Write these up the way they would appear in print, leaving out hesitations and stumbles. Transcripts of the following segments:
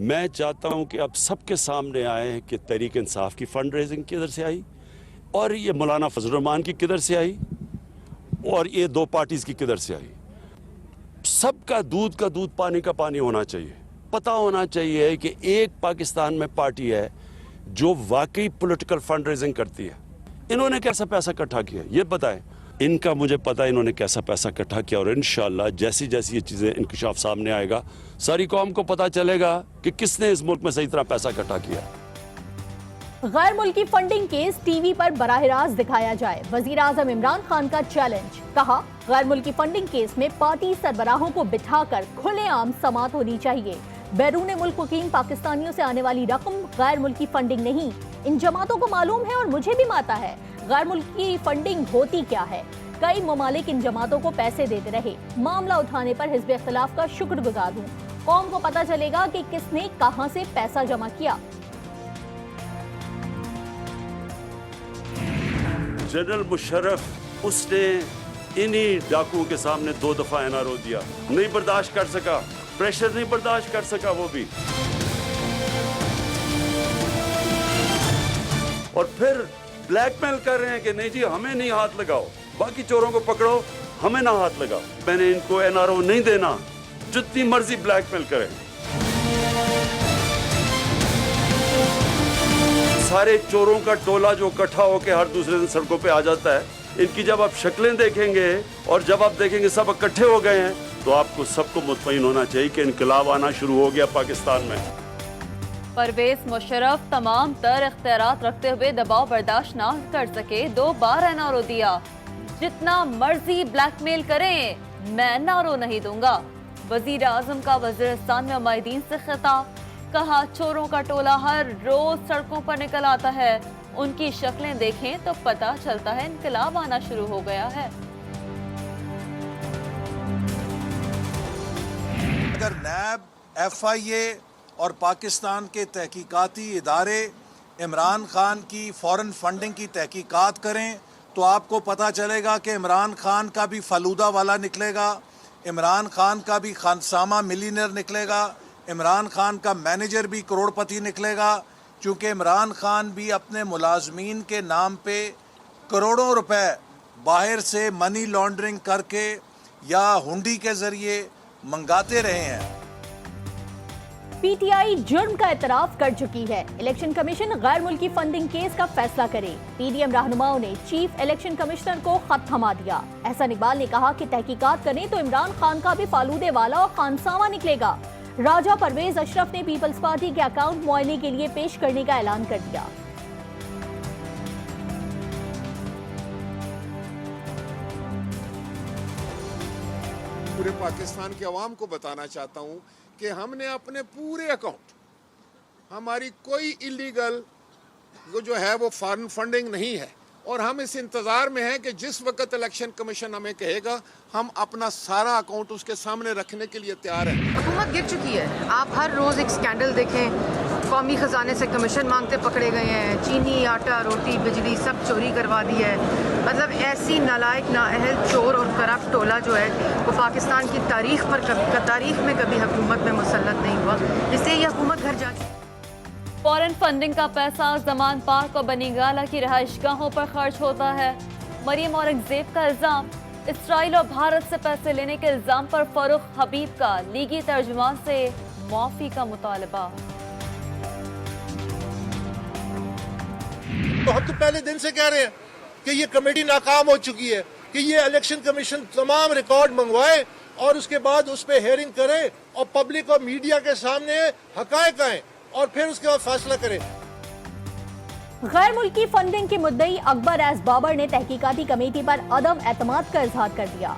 میں چاہتا ہوں کہ اب سب کے سامنے آئے کہ تحریک انصاف کی فنڈ ریزنگ کدھر سے آئی اور یہ مولانا فضل الرحمان کی کدھر سے آئی اور یہ دو پارٹیز کی کدھر سے آئی. سب کا دودھ پانی کا پانی ہونا چاہیے. پتہ ہونا چاہیے کہ ایک پاکستان میں پارٹی ہے جو واقعی پولیٹیکل فنڈ ریزنگ کرتی ہے. انہوں نے کیسا پیسہ اکٹھا کیا یہ بتائیں. ان کا مجھے پتا انہوں نے کیسا پیسہ اکٹھا کیا اور انشاءاللہ جیسی جیسی یہ چیزیں انکشاف سامنے آئے گا ساری قوم کو پتا چلے گا کہ کس نے اس ملک میں صحیح طرح پیسہ اکٹھا کیا. غیر ملکی فنڈنگ کیس ٹی وی پر براہ راست دکھایا جائے، وزیر اعظم عمران خان کا چیلنج. کہا غیر ملکی فنڈنگ کیس میں پارٹی سربراہوں کو بٹھا کر کھلے عام سماعت ہونی چاہیے. بیرون ملک مقیم پاکستانیوں سے آنے والی رقم غیر ملکی فنڈنگ نہیں. ان جماعتوں کو معلوم ہے اور مجھے بھی آتا ہے غیر ملکی فنڈنگ ہوتی کیا ہے. کئی ممالک ان جماعتوں کو پیسے دیتے رہے. معاملہ اٹھانے پر حزب اختلاف کا شکر گزار ہوں. قوم کو پتہ چلے گا کہ کس نے کہاں سے پیسہ جمع کیا. جنرل مشرف اس نے انہی ڈاکوؤں کے سامنے 2 دفعہ NRO دیا. نہیں برداشت کر سکا، پریشر نہیں برداشت کر سکا وہ بھی. اور پھر بلیک میل کر رہے ہیں کہ نہیں جی ہمیں نہیں ہاتھ لگاؤ، باقی چوروں کو پکڑو، ہمیں نہ ہاتھ لگاؤ. میں نے ان کو NRO نہیں دینا، جتنی مرضی بلیک میل کریں. سارے چوروں کا ٹولہ جو اکٹھا ہو کے ہر دوسرے دن سڑکوں پہ آ جاتا ہے، ان کی جب آپ شکلیں دیکھیں گے اور جب آپ دیکھیں گے سب اکٹھے ہو گئے ہیں تو آپ کو سب کو مطمئن ہونا چاہیے کہ انقلاب آنا شروع ہو گیا پاکستان میں. پرویز مشرف تمام تر اختیارات رکھتے ہوئے دباؤ برداشت نہ کر سکے، 2 بار NRO دیا. جتنا مرضی بلیک میل کریں میں NRO نہیں دوں گا. وزیر اعظم کا وزیرستان میں عمائدین سے خطاب. کہا چوروں کا ٹولہ ہر روز سڑکوں پر نکل آتا ہے، ان کی شکلیں دیکھیں تو پتہ چلتا ہے انقلاب آنا شروع ہو گیا ہے. اگر نیب، FIA اور پاکستان کے تحقیقاتی ادارے عمران خان کی فورن فنڈنگ کی تحقیقات کریں تو آپ کو پتہ چلے گا کہ عمران خان کا بھی فلودہ والا نکلے گا، عمران خان کا بھی خانسامہ ملینئر نکلے گا، عمران خان کا مینیجر بھی کروڑ پتی نکلے گا. چونکہ عمران خان بھی اپنے ملازمین کے نام پہ کروڑوں روپے باہر سے منی لانڈرنگ کر کے یا ہنڈی کے ذریعے منگاتے رہے ہیں. PTI جرم کا اعتراف کر چکی ہے. الیکشن کمیشن غیر ملکی فنڈنگ کیس کا فیصلہ کرے. PDM رہنماؤں نے چیف الیکشن کمشنر کو خط تھما دیا. احسن اقبال نے کہا کہ تحقیقات کریں تو عمران خان کا بھی فالودے والا اور خانسامہ نکلے گا. راجہ پرویز اشرف نے پیپلز پارٹی کے اکاؤنٹ معائنے کے لیے پیش کرنے کا اعلان کر دیا. پورے پاکستان کے عوام کو بتانا چاہتا ہوں کہ ہم نے اپنے پورے اکاؤنٹ، ہماری کوئی ایلیگل جو ہے وہ فارن فنڈنگ نہیں ہے، اور ہم اس انتظار میں ہیں کہ جس وقت الیکشن کمیشن ہمیں کہے گا ہم اپنا سارا اکاؤنٹ اس کے سامنے رکھنے کے لیے تیار ہیں. حکومت گر چکی ہے. آپ ہر روز ایک سکینڈل دیکھیں، قومی خزانے سے کمیشن مانگتے پکڑے گئے ہیں، چینی، آٹا، روٹی، بجلی سب چوری کروا دی ہے. مطلب ایسی نالائق، نااہل، چور اور کرپٹ ٹولہ جو ہے وہ پاکستان کی تاریخ میں کبھی حکومت میں مسلط نہیں ہوا. اس لیے یہ حکومت گھر جا چکی. فورن فنڈنگ کا پیسہ زمان پارک اور بنی گالہ کی رہائش گاہوں پر خرچ ہوتا ہے. مریم اورنگزیب کا الزام. اسرائیل اور بھارت سے پیسے لینے کے الزام پر فاروق حبیب کا لیگی ترجمان سے معافی کا مطالبہ. تو ہم تو پہلے دن سے کہہ رہے ہیں کہ یہ کمیٹی ناکام ہو چکی ہے، کہ یہ الیکشن کمیشن تمام ریکارڈ منگوائے اور اس کے بعد اس پہ ہیئرنگ کرے اور پبلک اور میڈیا کے سامنے حقائق آئیں اور پھر اس کے بعد فیصلہ کرے. غیر ملکی فنڈنگ کے مدعی اکبر ایس بابر نے تحقیقاتی کمیٹی پر عدم اعتماد کا اظہار کر دیا.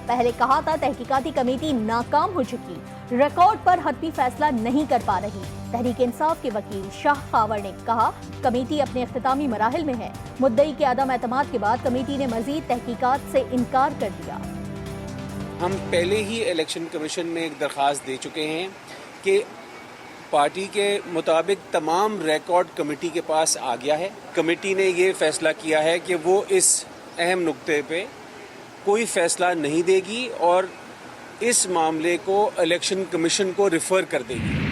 پہلے کہا تھا تحقیقاتی کمیٹی ناکام ہو چکی، ریکارڈ پر حتمی فیصلہ نہیں کر پا رہی. تحریک انصاف کے وکیل شاہ خاور نے کہا کمیٹی اپنے اختتامی مراحل میں ہے. مدعی کے عدم اعتماد کے بعد کمیٹی نے مزید تحقیقات سے انکار کر دیا. ہم پہلے ہی الیکشن کمیشن میں ایک درخواست دے چکے ہیں کہ پارٹی کے مطابق تمام ریکارڈ کمیٹی کے پاس آ گیا ہے. کمیٹی نے یہ فیصلہ کیا ہے کہ وہ اس اہم نقطے پہ کوئی فیصلہ نہیں دے گی اور اس معاملے کو الیکشن کمیشن کو ریفر کر دے گی.